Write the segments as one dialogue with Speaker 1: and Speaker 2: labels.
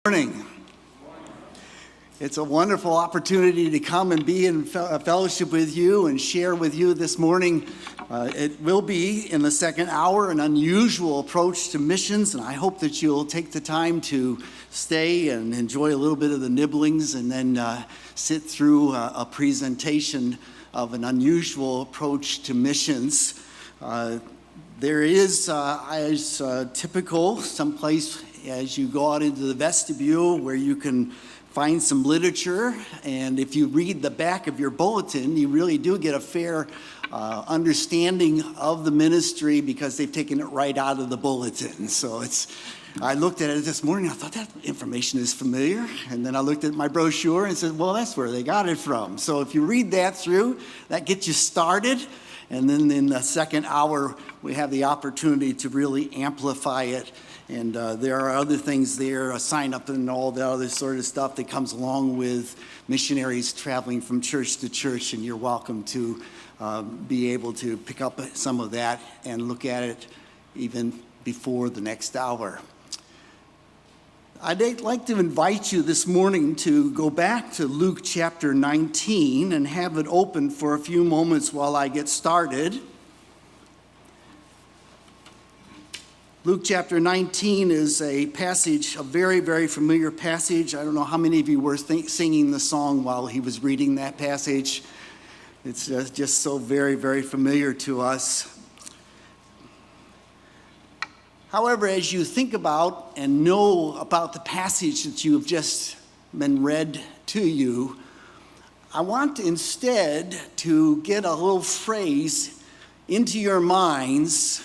Speaker 1: Morning. It's a wonderful opportunity to come and be in fellowship with you and share with you this morning. It will be in the second hour an unusual approach to missions, and I hope that you'll take the time to stay and enjoy a little bit of the nibblings and then sit through a presentation of an unusual approach to missions. There is, as typical, someplace as you go out into the vestibule where you can find some literature, and if you read the back of your bulletin, you really do get a fair understanding of the ministry because they've taken it right out of the bulletin. So I looked at it this morning, I thought that information is familiar, and then I looked at my brochure and said, well, that's where they got it from. So if you read that through, that gets you started, and then in the second hour, we have the opportunity to really amplify it. And there are other things there, a sign up and all the other sort of stuff that comes along with missionaries traveling from church to church, and you're welcome to be able to pick up some of that and look at it even before the next hour. I'd like to invite you this morning to go back to Luke chapter 19 and have it open for a few moments while I get started. Luke chapter 19 is a passage, a very, very familiar passage. I don't know how many of you were singing the song while he was reading that passage. It's just so very, very familiar to us. However, as you think about and know about the passage that you have just been read to you, I want instead to get a little phrase into your minds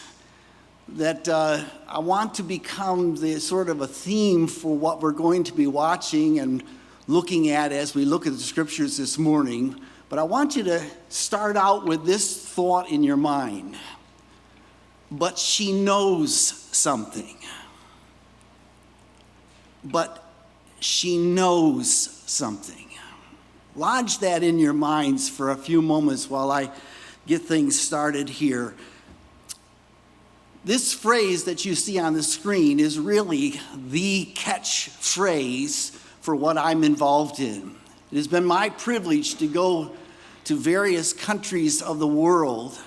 Speaker 1: that I want to become the sort of a theme for what we're going to be watching and looking at as we look at the scriptures this morning. But I want you to start out with this thought in your mind. But she knows something. But she knows something. Lodge that in your minds for a few moments while I get things started here. This phrase that you see on the screen is really the catchphrase for what I'm involved in. It has been my privilege to go to various countries of the world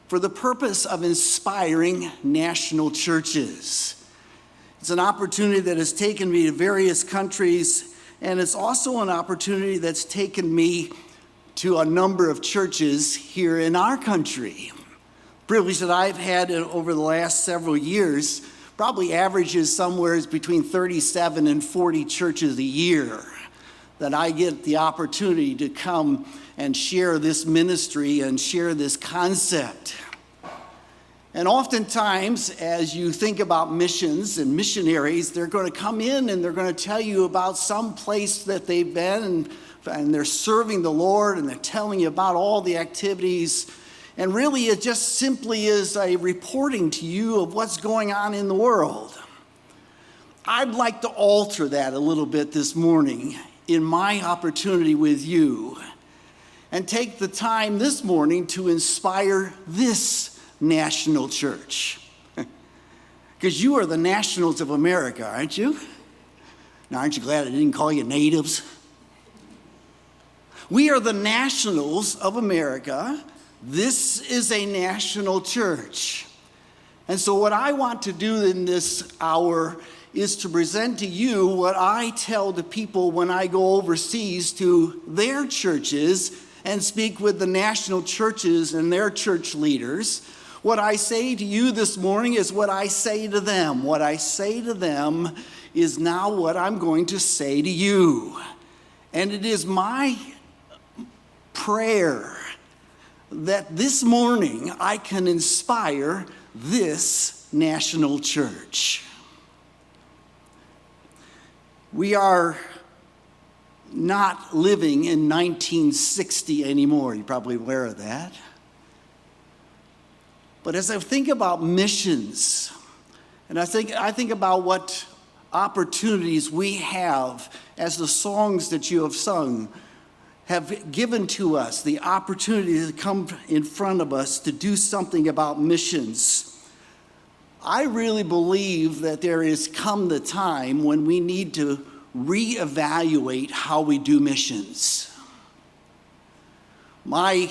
Speaker 1: for the purpose of inspiring national churches. It's an opportunity that has taken me to various countries, and it's also an opportunity that's taken me to a number of churches here in our country. Privilege that I've had over the last several years probably averages somewhere between 37 and 40 churches a year that I get the opportunity to come and share this ministry and share this concept. And oftentimes, as you think about missions and missionaries, they're going to come in and they're going to tell you about some place that they've been and they're serving the Lord, and they're telling you about all the activities. And really, it just simply is a reporting to you of what's going on in the world. I'd like to alter that a little bit this morning in my opportunity with you and take the time this morning to inspire this national church. Because you are the nationals of America, aren't you? Now, aren't you glad I didn't call you natives? We are the nationals of America. This is a national church. And so what I want to do in this hour is to present to you what I tell the people when I go overseas to their churches and speak with the national churches and their church leaders. What I say to you this morning is what I say to them. What I say to them is now what I'm going to say to you. And it is my prayer that this morning I can inspire this national church. We are not living in 1960 anymore. You're probably aware of that. But as I think about missions, and I think about what opportunities we have as the songs that you have sung have given to us, the opportunity to come in front of us to do something about missions. I really believe that there has come the time when we need to reevaluate how we do missions. My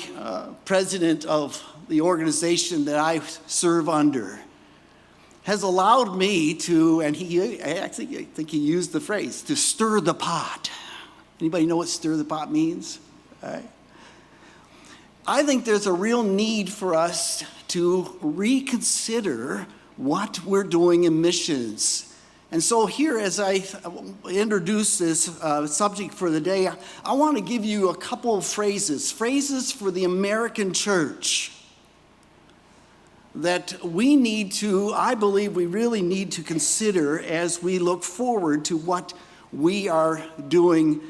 Speaker 1: president of the organization that I serve under has allowed me to, and I think he used the phrase, to stir the pot. Anybody know what stir the pot means? All right. I think there's a real need for us to reconsider what we're doing in missions. And so here, as I introduce this subject for the day, I want to give you a couple of phrases for the American church that we need to, I believe we really need to consider as we look forward to what we are doing,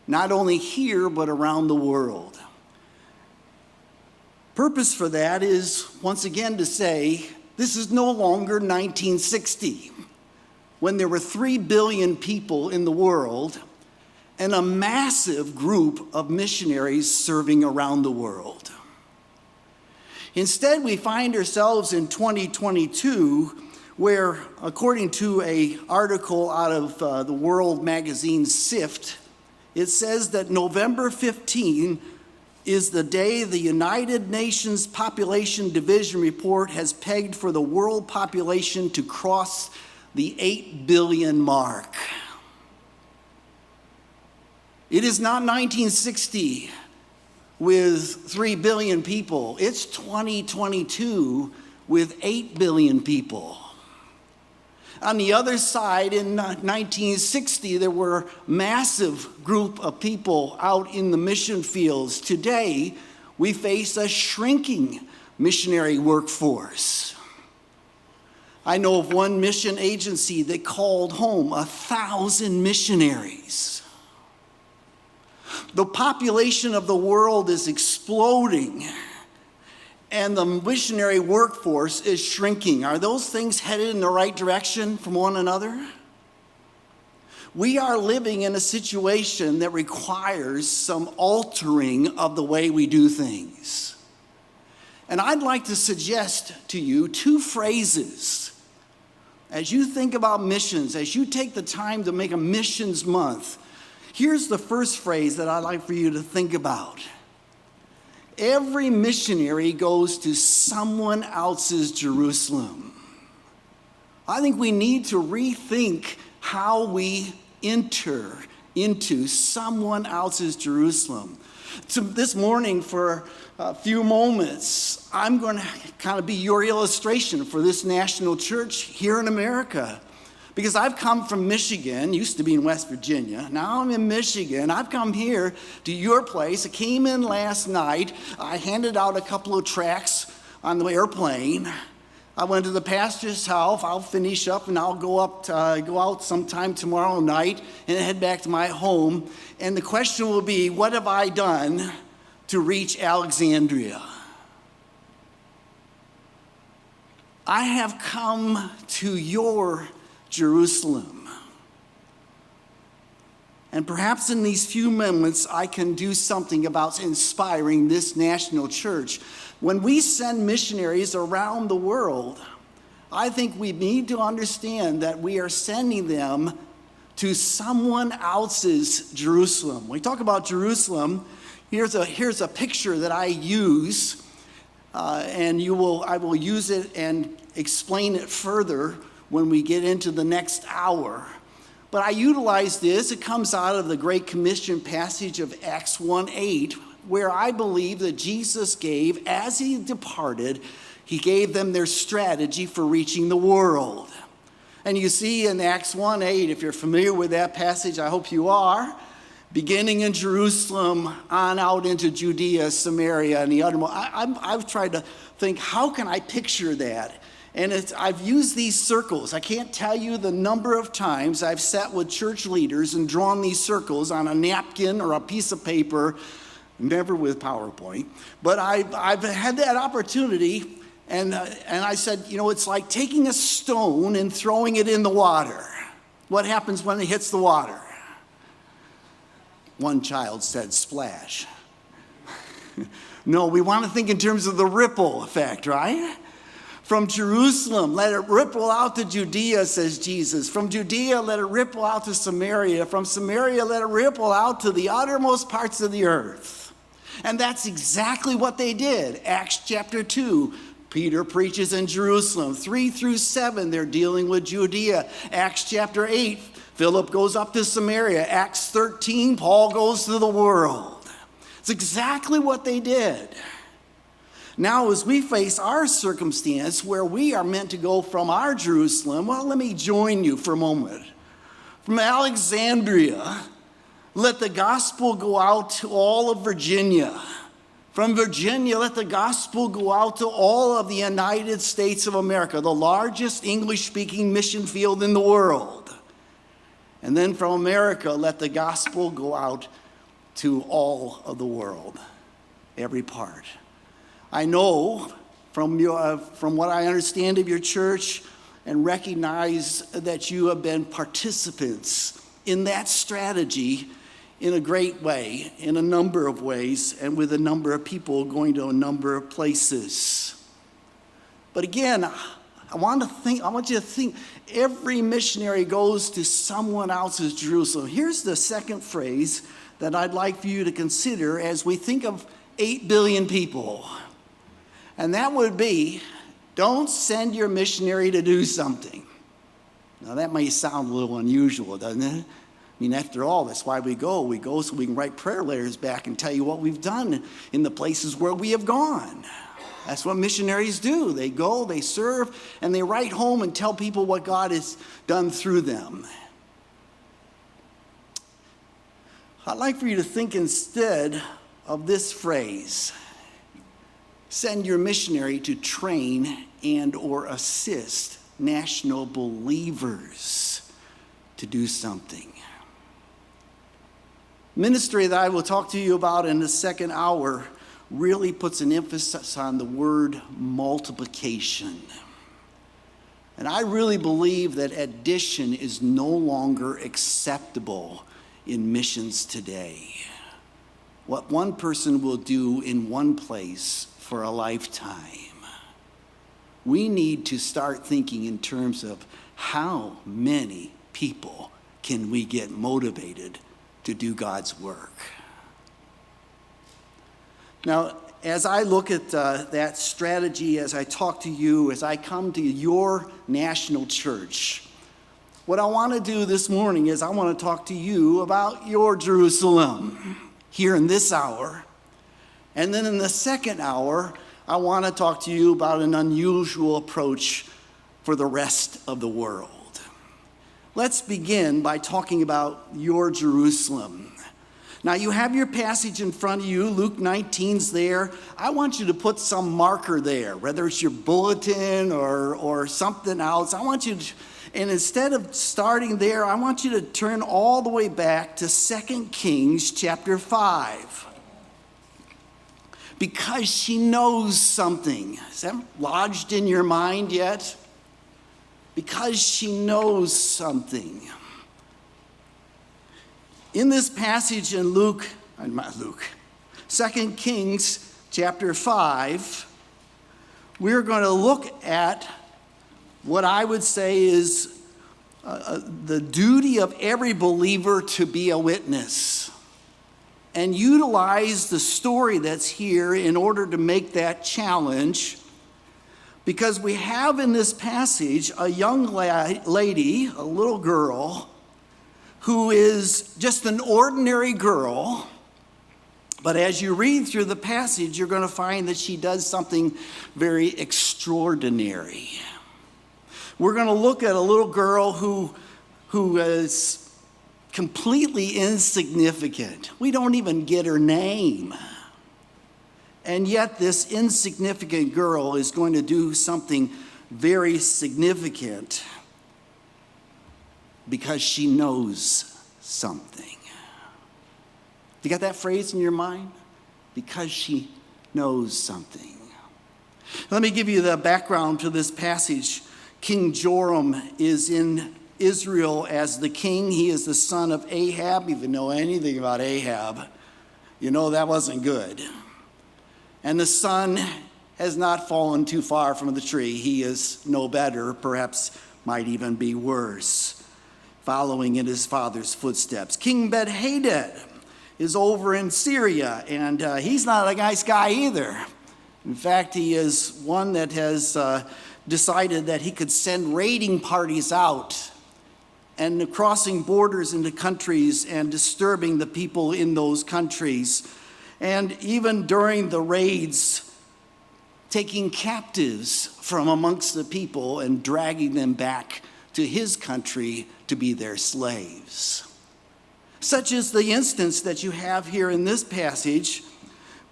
Speaker 1: not only here, but around the world. Purpose for that is, once again, to say, this is no longer 1960, when there were 3 billion people in the world and a massive group of missionaries serving around the world. Instead, we find ourselves in 2022, where, according to an article out of the World magazine SIFT, it says that November 15 is the day the United Nations Population Division report has pegged for the world population to cross the 8 billion mark. It is not 1960 with 3 billion people. It's 2022 with 8 billion people. On the other side, in 1960, there were a massive group of people out in the mission fields. Today, we face a shrinking missionary workforce. I know of one mission agency that called home 1,000 missionaries. The population of the world is exploding, and the missionary workforce is shrinking. Are those things headed in the right direction from one another? We are living in a situation that requires some altering of the way we do things. And I'd like to suggest to you 2 phrases. As you think about missions, as you take the time to make a missions month, here's the first phrase that I'd like for you to think about. Every missionary goes to someone else's Jerusalem. I think we need to rethink how we enter into someone else's Jerusalem. So this morning, for a few moments, I'm going to kind of be your illustration for this national church here in America. Because I've come from Michigan, used to be in West Virginia. Now I'm in Michigan. I've come here to your place. I came in last night. I handed out a couple of tracts on the airplane. I went to the pastor's house. I'll finish up and I'll go out sometime tomorrow night and head back to my home. And the question will be, what have I done to reach Alexandria? I have come to your Jerusalem. And perhaps in these few moments, I can do something about inspiring this national church. When we send missionaries around the world, I think we need to understand that we are sending them to someone else's Jerusalem. When we talk about Jerusalem, here's a picture that I use, and I will use it and explain it further when we get into the next hour. But I utilize this. It comes out of the Great Commission passage of Acts 1:8, where I believe that Jesus gave, as he departed, he gave them their strategy for reaching the world. And you see in Acts 1:8, if you're familiar with that passage, I hope you are, beginning in Jerusalem on out into Judea, Samaria, and the uttermost. I've tried to think, how can I picture that? And I've used these circles. I can't tell you the number of times I've sat with church leaders and drawn these circles on a napkin or a piece of paper, never with PowerPoint. But I've had that opportunity, and I said, it's like taking a stone and throwing it in the water. What happens when it hits the water? One child said, splash. No, we want to think in terms of the ripple effect, right? From Jerusalem, let it ripple out to Judea, says Jesus. From Judea, let it ripple out to Samaria. From Samaria, let it ripple out to the uttermost parts of the earth. And that's exactly what they did. Acts chapter 2, Peter preaches in Jerusalem. 3 through 7, they're dealing with Judea. Acts chapter 8, Philip goes up to Samaria. Acts 13, Paul goes to the world. It's exactly what they did. Now, as we face our circumstance where we are meant to go from our Jerusalem, well, let me join you for a moment. From Alexandria, let the gospel go out to all of Virginia. From Virginia, let the gospel go out to all of the United States of America, the largest English-speaking mission field in the world. And then from America, let the gospel go out to all of the world, every part. I know from what I understand of your church and recognize that you have been participants in that strategy in a great way, in a number of ways, and with a number of people going to a number of places. But again, I want you to think every missionary goes to someone else's Jerusalem. Here's the second phrase that I'd like for you to consider as we think of 8 billion people. And that would be, don't send your missionary to do something. Now that may sound a little unusual, doesn't it? I mean, after all, that's why we go. We go so we can write prayer letters back and tell you what we've done in the places where we have gone. That's what missionaries do. They go, they serve, and they write home and tell people what God has done through them. I'd like for you to think instead of this phrase. Send your missionary to train and or assist national believers to do something. Ministry that I will talk to you about in the second hour really puts an emphasis on the word multiplication. And I really believe that addition is no longer acceptable in missions today. What one person will do in one place for a lifetime. We need to start thinking in terms of how many people can we get motivated to do God's work. Now, as I look at that strategy, as I talk to you, as I come to your national church, what I want to do this morning is I want to talk to you about your Jerusalem here in this hour. And then in the second hour, I want to talk to you about an unusual approach for the rest of the world. Let's begin by talking about your Jerusalem. Now, you have your passage in front of you. Luke 19's there. I want you to put some marker there, whether it's your bulletin or something else. I want you to, and instead of starting there, I want you to turn all the way back to 2 Kings chapter 5. Because she knows something. Is that lodged in your mind yet? Because she knows something. In this passage in 2 Kings chapter 5, we're going to look at what I would say is the duty of every believer to be a witness. And utilize the story that's here in order to make that challenge. Because we have in this passage a young lady, a little girl, who is just an ordinary girl. But as you read through the passage, you're going to find that she does something very extraordinary. We're going to look at a little girl who is completely insignificant. We don't even get her name. And yet this insignificant girl is going to do something very significant because she knows something. You got that phrase in your mind? Because she knows something. Let me give you the background to this passage. King Joram is in Israel as the king. He is the son of Ahab. If you know anything about Ahab, you know that wasn't good. And the son has not fallen too far from the tree. He is no better, perhaps might even be worse, following in his father's footsteps. King Ben-Hadad is over in Syria, and he's not a nice guy either. In fact, he is one that has decided that he could send raiding parties out and crossing borders into countries and disturbing the people in those countries. And even during the raids, taking captives from amongst the people and dragging them back to his country to be their slaves. Such is the instance that you have here in this passage.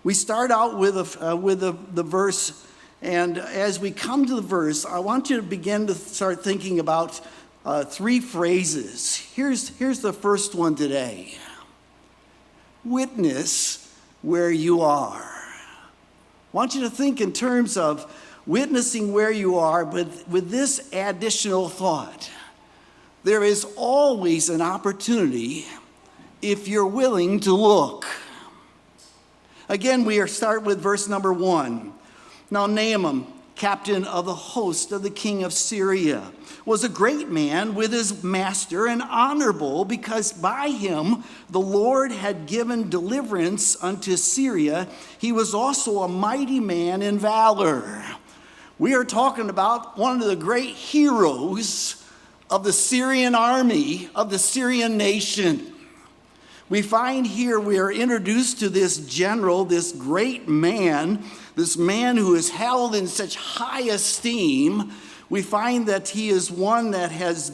Speaker 1: We start out with the verse, and as we come to the verse, I want you to begin to start thinking about three phrases. Here's the first one today. Witness where you are. I want you to think in terms of witnessing where you are, but with this additional thought. There is always an opportunity if you're willing to look. Again, we start with verse number 1. Now Naaman, captain of the host of the king of Syria, was a great man with his master and honorable, because by him the Lord had given deliverance unto Syria. He was also a mighty man in valor. We are talking about one of the great heroes of the Syrian army, of the Syrian nation. We find here we are introduced to this general, this great man, this man who is held in such high esteem. We find that he is one that has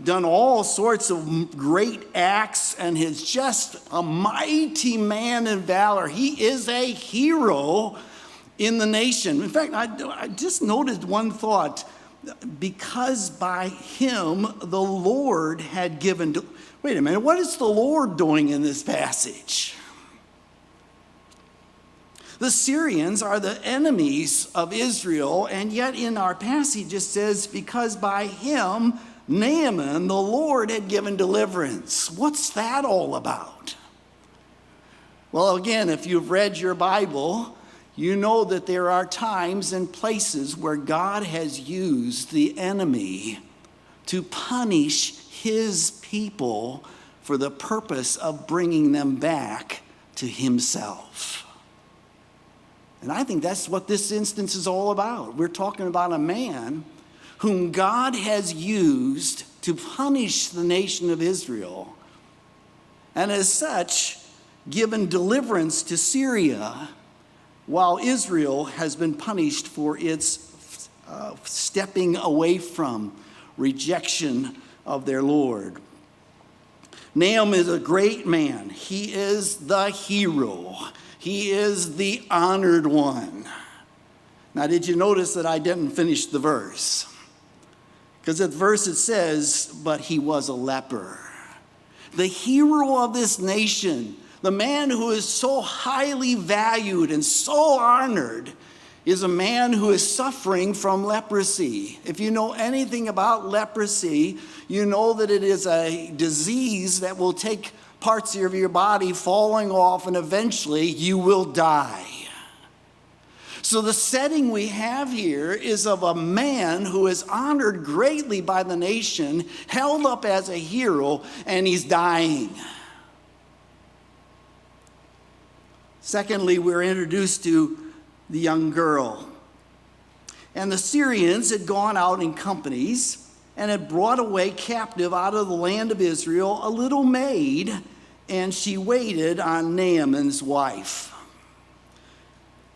Speaker 1: done all sorts of great acts and is just a mighty man in valor. He is a hero in the nation. In fact, I just noticed one thought. Because by him the Lord had given... Wait a minute, what is the Lord doing in this passage? The Syrians are the enemies of Israel, and yet in our passage it says, because by him, Naaman, the Lord had given deliverance. What's that all about? Well, again, if you've read your Bible, you know that there are times and places where God has used the enemy to punish his people for the purpose of bringing them back to himself. And I think that's what this instance is all about. We're talking about a man whom God has used to punish the nation of Israel, and as such, given deliverance to Syria, while Israel has been punished for its stepping away from rejection of their Lord. Naaman is a great man. He is the hero. He is the honored one. Now, did you notice that I didn't finish the verse? Because at the verse it says, but he was a leper. The hero of this nation, the man who is so highly valued and so honored, is a man who is suffering from leprosy. If you know anything about leprosy, you know that it is a disease that will take parts of your body falling off, and eventually you will die. So the setting we have here is of a man who is honored greatly by the nation, held up as a hero, and he's dying. Secondly, we're introduced to the young girl. And the Syrians had gone out in companies and had brought away captive out of the land of Israel a little maid, and she waited on Naaman's wife.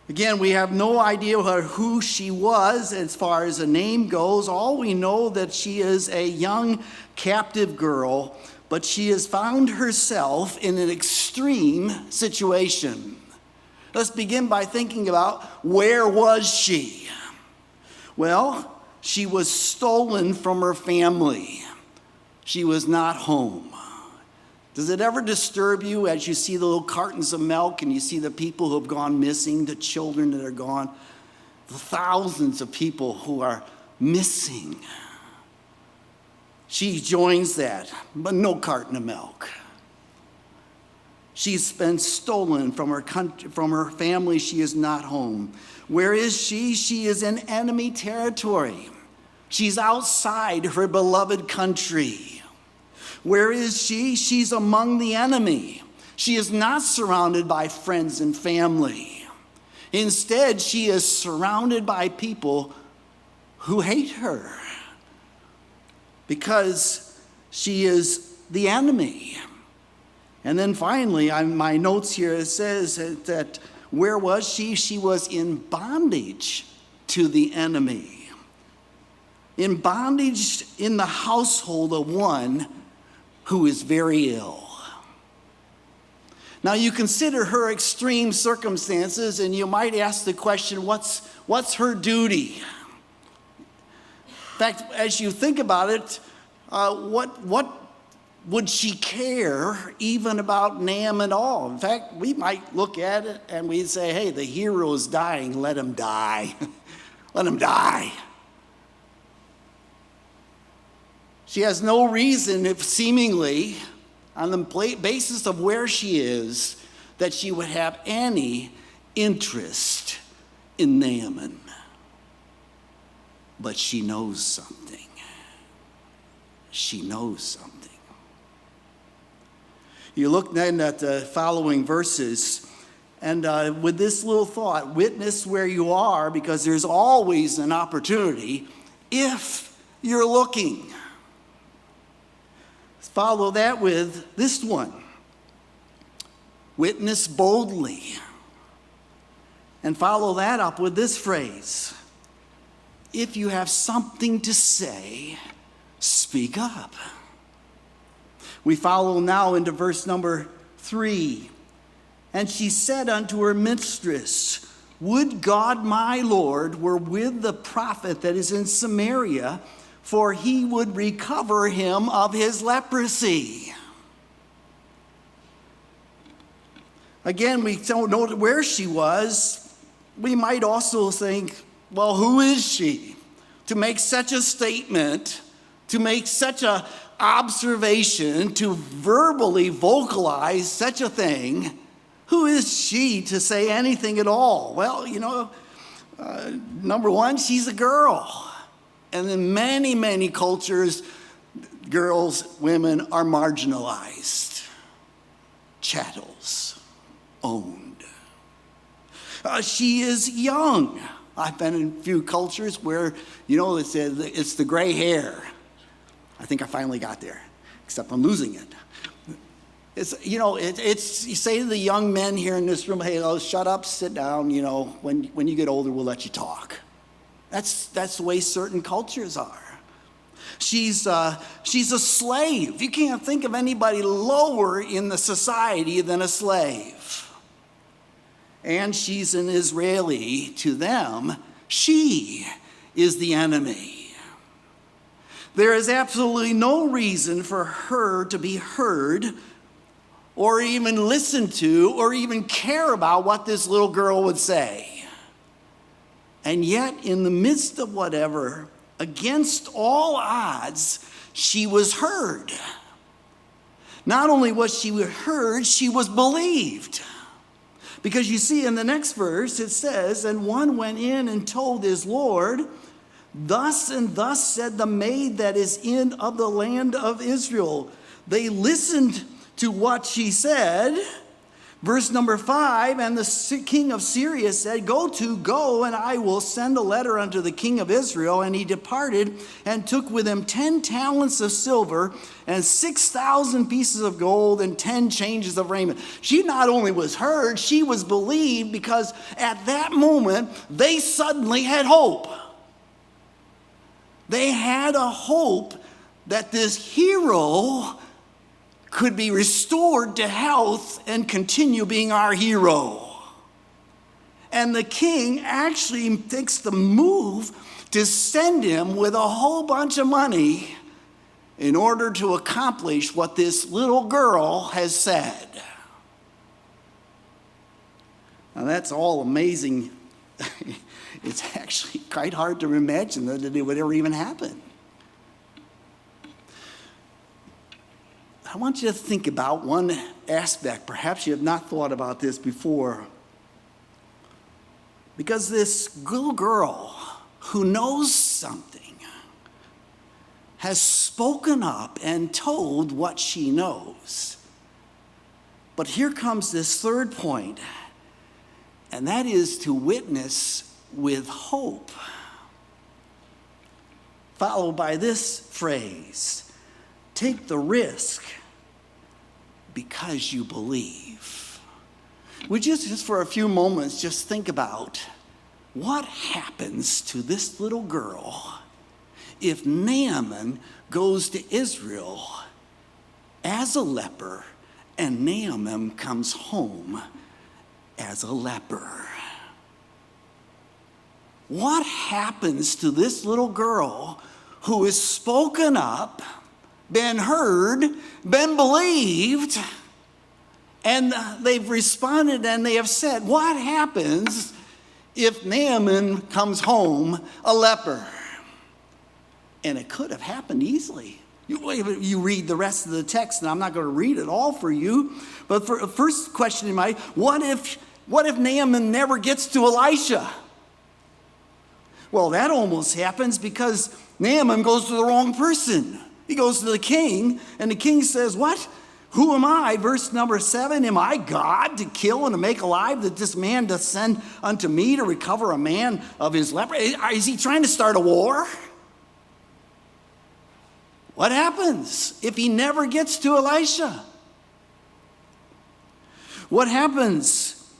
Speaker 1: Again, we have no idea who she was as far as the name goes. All we know that she is a young captive girl, but she has found herself in an extreme situation. Let's begin by thinking about, where was she? Well, she was stolen from her family. She was not home. Does it ever disturb you as you see the little cartons of milk and you see the people who have gone missing, the children that are gone, the thousands of people who are missing? She joins that, but no carton of milk. She's been stolen from her country, from her family. She is not home. Where is she? She is in enemy territory. She's outside her beloved country. Where is she? She's among the enemy. She is not surrounded by friends and family. Instead, she is surrounded by people who hate her because she is the enemy. And then finally, on my notes here, it says that where was she? She was in bondage to the enemy. In bondage in the household of one who is very ill. Now you consider her extreme circumstances and you might ask the question, what's her duty? In fact, as you think about it, what would she care even about Naaman at all? In fact, we might look at it and we'd say, hey, the hero is dying, let him die. Let him die. She has no reason, if seemingly, on the basis of where she is, that she would have any interest in Naaman. But she knows something. She knows something. You look then at the following verses, and with this little thought, witness where you are, because there's always an opportunity if you're looking. Follow that with this one. Witness boldly. And follow that up with this phrase. If you have something to say, speak up. We follow now into verse number 3. And she said unto her mistress, would God my Lord were with the prophet that is in Samaria, for he would recover him of his leprosy. Again, we don't know where she was. We might also think, well, who is she to make such a statement, to make such an observation, to verbally vocalize such a thing? Who is she to say anything at all? Well, number one, she's a girl. And in many, many cultures, girls, women are marginalized, chattels, owned. She is young. I've been in a few cultures where, it's the gray hair. I think I finally got there, except I'm losing it. You say to the young men here in this room, hey, shut up, sit down, when you get older, we'll let you talk. That's the way certain cultures are. She's a slave. You can't think of anybody lower in the society than a slave. And she's an Israeli. To them, she is the enemy. There is absolutely no reason for her to be heard or even listen to or even care about what this little girl would say. And yet, in the midst of whatever, against all odds, she was heard. Not only was she heard, she was believed. Because you see in the next verse, it says, and one went in and told his Lord, thus and thus said the maid that is in of the land of Israel. They listened to what she said. Verse number 5, and the king of Syria said, go, and I will send a letter unto the king of Israel. And he departed and took with him 10 talents of silver and 6,000 pieces of gold and 10 changes of raiment. She not only was heard, she was believed, because at that moment, they suddenly had hope. They had a hope that this hero could be restored to health and continue being our hero. And the king actually takes the move to send him with a whole bunch of money in order to accomplish what this little girl has said. Now that's all amazing. It's actually quite hard to imagine that it would ever even happen. I want you to think about one aspect. Perhaps you have not thought about this before. Because this little girl who knows something has spoken up and told what she knows. But here comes this third point, and that is to witness with hope. Followed by this phrase, take the risk because you believe. Would you just for a few moments just think about what happens to this little girl if Naaman goes to Israel as a leper and Naaman comes home as a leper? What happens to this little girl who has spoken up, been heard, been believed, and they've responded and they have said, what happens if Naaman comes home a leper? And it could have happened easily. You read the rest of the text, and I'm not going to read it all for you. But for the first question in mind, what if Naaman never gets to Elisha? Well, that almost happens because Naaman goes to the wrong person. He goes to the king, and the king says, what? Who am I? Verse number 7, am I God to kill and to make alive, that this man doth send unto me to recover a man of his leper? Is he trying to start a war? What happens if he never gets to Elisha? What happens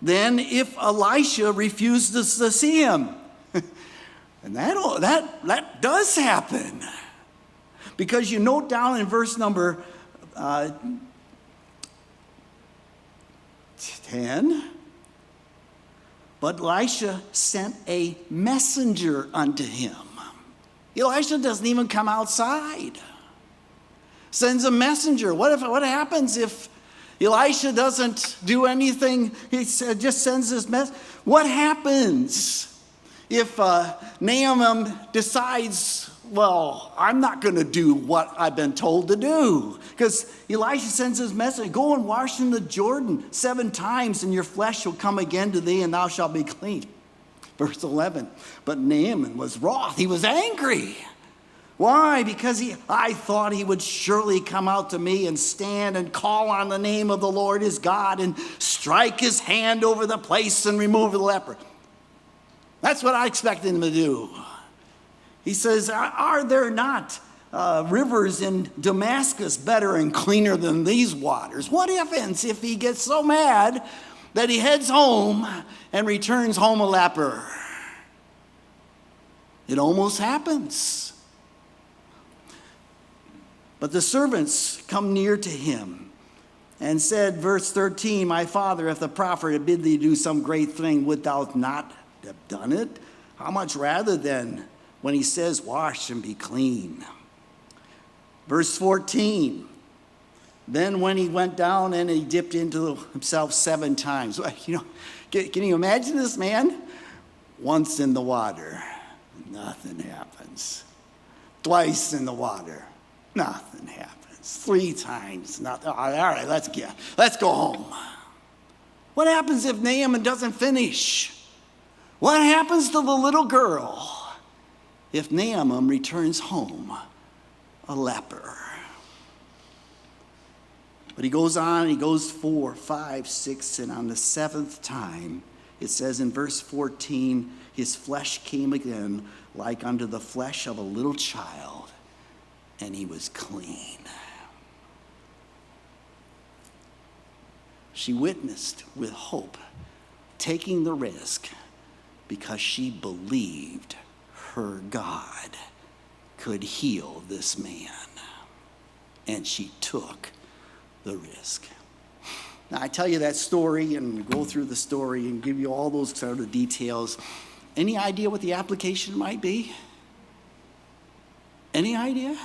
Speaker 1: then if Elisha refuses to see him? And that does happen. Because you note down in verse number 10, but Elisha sent a messenger unto him. Elisha doesn't even come outside. Sends a messenger. What happens if Elisha doesn't do anything? He just sends this message. What happens if Naaman decides, well, I'm not going to do what I've been told to do? Because Elisha sends his message, go and wash in the Jordan 7 times, and your flesh shall come again to thee, and thou shalt be clean. Verse 11, but Naaman was wroth. He was angry. Why? Because I thought he would surely come out to me and stand and call on the name of the Lord his God and strike his hand over the place and remove the leper. That's what I expected him to do. He says, are there not rivers in Damascus better and cleaner than these waters? What happens if he gets so mad that he heads home and returns home a leper? It almost happens. But the servants come near to him and said, verse 13, my father, if the prophet had bid thee do some great thing, would thou not have done it? How much rather then when he says, wash and be clean? Verse 14, then when he went down and he dipped into himself 7 times. Can you imagine this man? Once in the water, nothing happens. Twice in the water, nothing happens. 3 times, nothing. All right, let's go home. What happens if Naaman doesn't finish? What happens to the little girl if Naaman returns home a leper? But he goes on, he goes 4, 5, 6, and on the 7th time, it says in verse 14, his flesh came again like unto the flesh of a little child, and he was clean. She witnessed with hope, taking the risk because she believed her God could heal this man. And she took the risk. Now, I tell you that story and go through the story and give you all those sort of details. Any idea what the application might be? Any idea?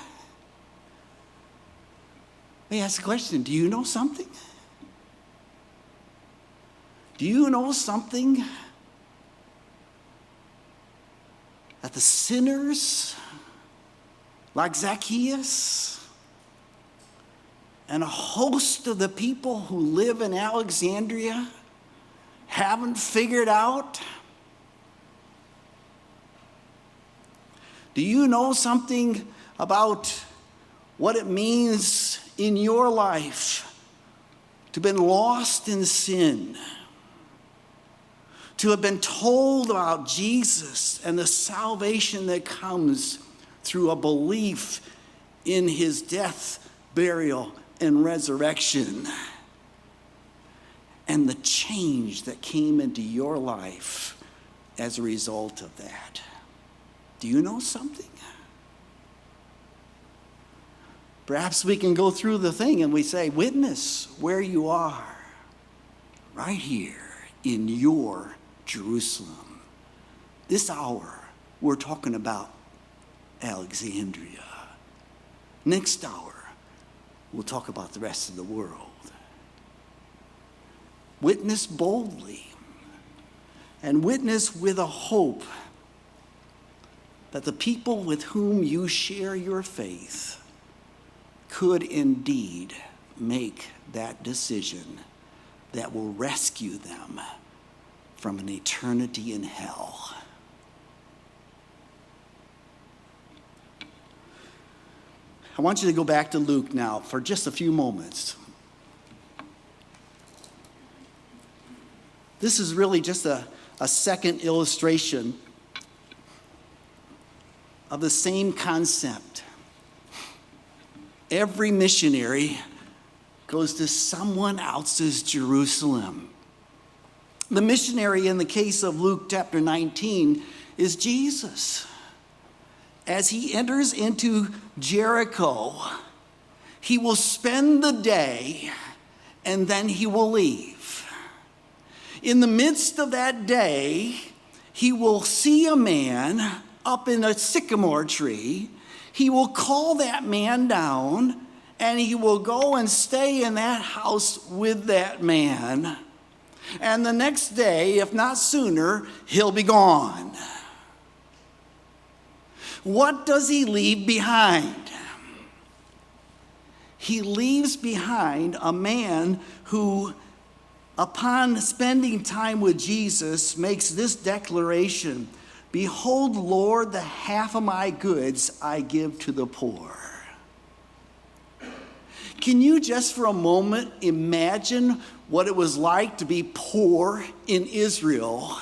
Speaker 1: Let me ask a question. Do you know something? Do you know something that the sinners like Zacchaeus and a host of the people who live in Alexandria haven't figured out? Do you know something about what it means in your life to have been lost in sin, to have been told about Jesus and the salvation that comes through a belief in his death, burial, and resurrection, and the change that came into your life as a result of that? Do you know something? Perhaps we can go through the thing and we say, witness where you are, right here in your Jerusalem. This hour, we're talking about Alexandria. Next hour, we'll talk about the rest of the world. Witness boldly and witness with a hope that the people with whom you share your faith could indeed make that decision that will rescue them from an eternity in hell. I want you to go back to Luke now for just a few moments. This is really just a second illustration of the same concept. Every missionary goes to someone else's Jerusalem. The missionary in the case of Luke chapter 19 is Jesus. As he enters into Jericho, he will spend the day and then he will leave. In the midst of that day, he will see a man up in a sycamore tree. He will call that man down and he will go and stay in that house with that man. And the next day, if not sooner, he'll be gone. What does he leave behind? He leaves behind a man who, upon spending time with Jesus, makes this declaration: "Behold, Lord, the half of my goods I give to the poor." Can you just for a moment imagine what it was like to be poor in Israel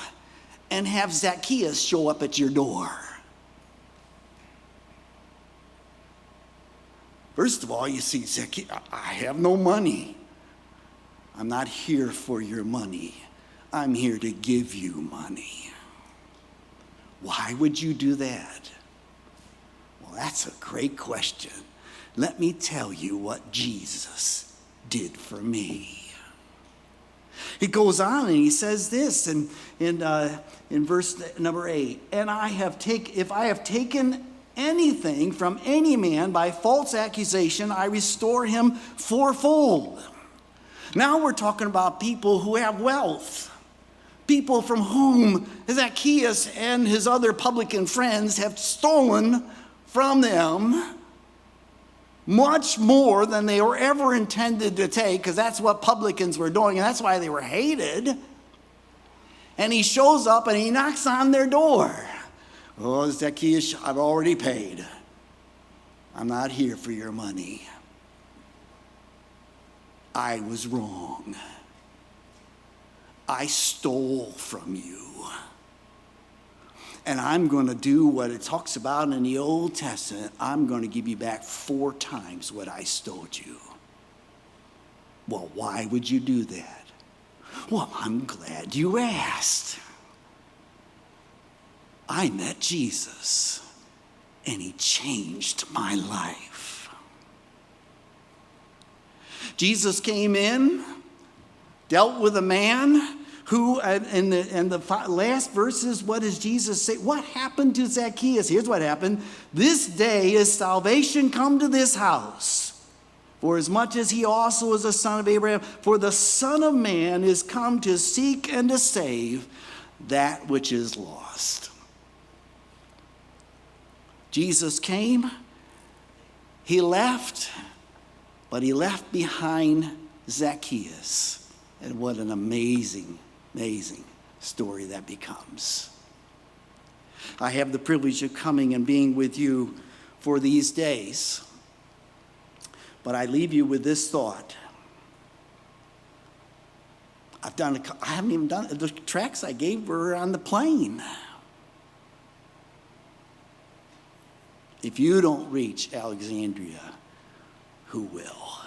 Speaker 1: and have Zacchaeus show up at your door? First of all, you see, Zacchaeus, I have no money. I'm not here for your money. I'm here to give you money. Why would you do that? Well, that's a great question. Let me tell you what Jesus did for me. He goes on and he says this in verse number 8, "And if I have taken anything from any man by false accusation, I restore him fourfold." Now we're talking about people who have wealth. People from whom Zacchaeus and his other publican friends have stolen from them much more than they were ever intended to take, because that's what publicans were doing, and that's why they were hated. And he shows up and he knocks on their door. "Oh, Zacchaeus, I've already paid. I'm not here for your money. I was wrong. I stole from you. And I'm going to do what it talks about in the Old Testament. I'm going to give you back 4 times what I stole you." Well, why would you do that? Well, I'm glad you asked. I met Jesus, and he changed my life. Jesus came in, dealt with a man who, in the last verses, what does Jesus say? What happened to Zacchaeus? Here's what happened. "This day is salvation come to this house. For as much as he also is a son of Abraham, for the Son of Man is come to seek and to save that which is lost." Jesus came, he left, But he left behind Zacchaeus. And what an amazing, amazing story that becomes. I have the privilege of coming and being with you for these days. But I leave you with this thought. I haven't even done the tracks I gave were on the plane. If you don't reach Alexandria, who will?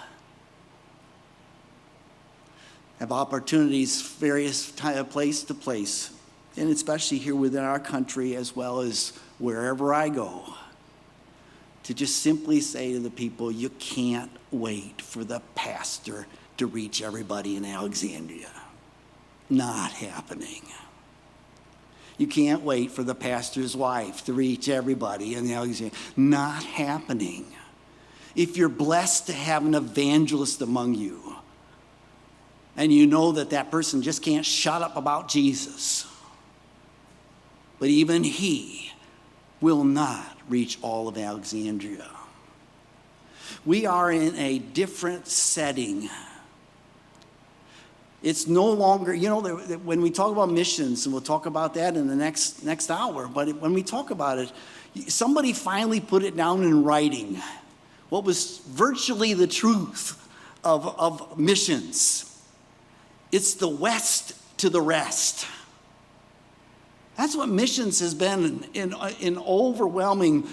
Speaker 1: Have opportunities various place to place, and especially here within our country as well as wherever I go, to just simply say to the people, you can't wait for the pastor to reach everybody in Alexandria. Not happening. You can't wait for the pastor's wife to reach everybody in Alexandria. Not happening. If you're blessed to have an evangelist among you, and you know that that person just can't shut up about Jesus, but even he will not reach all of Alexandria. We are in a different setting. It's no longer, when we talk about missions, and we'll talk about that in the next hour, but when we talk about it, somebody finally put it down in writing. What was virtually the truth of missions. It's the West to the rest. That's what missions has been in overwhelming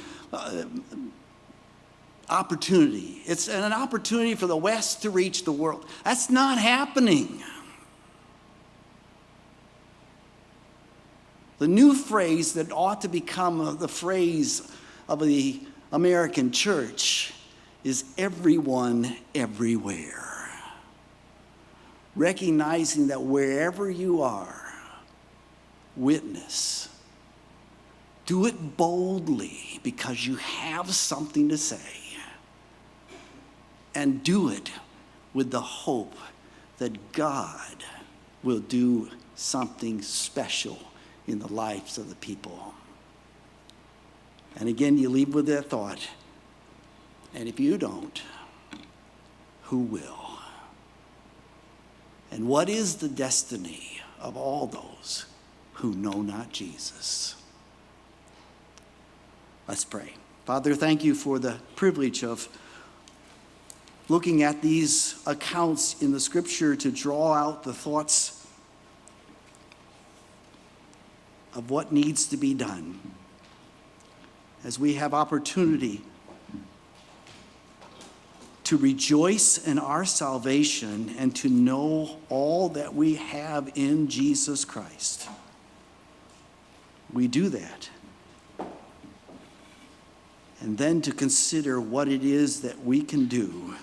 Speaker 1: opportunity. It's an opportunity for the West to reach the world. That's not happening. The new phrase that ought to become the phrase of the American church is everyone, everywhere. Recognizing that wherever you are, witness. Do it boldly because you have something to say. And do it with the hope that God will do something special in the lives of the people. And again, you leave with that thought. And if you don't, who will? And what is the destiny of all those who know not Jesus? Let's pray. Father, thank you for the privilege of looking at these accounts in the scripture to draw out the thoughts of what needs to be done. As we have opportunity to rejoice in our salvation and to know all that we have in Jesus Christ. We do that. And then to consider what it is that we can do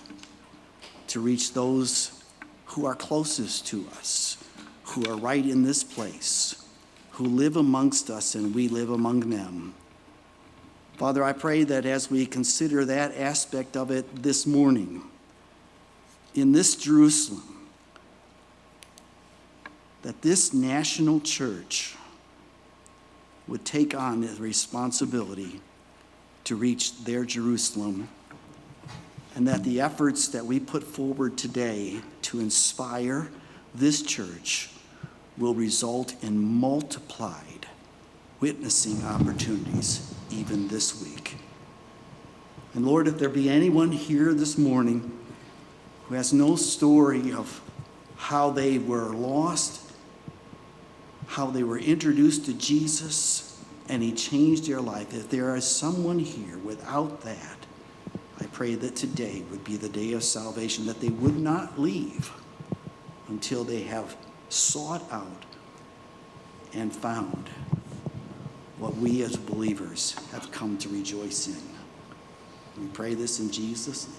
Speaker 1: to reach those who are closest to us, who are right in this place, who live amongst us and we live among them. Father, I pray that as we consider that aspect of it this morning, in this Jerusalem, that this national church would take on the responsibility to reach their Jerusalem, and that the efforts that we put forward today to inspire this church will result in multiplied witnessing opportunities even this week. And Lord, if there be anyone here this morning who has no story of how they were lost, how they were introduced to Jesus, and he changed their life, if there is someone here without that, I pray that today would be the day of salvation, that they would not leave until they have sought out and found what we as believers have come to rejoice in. We pray this in Jesus' name.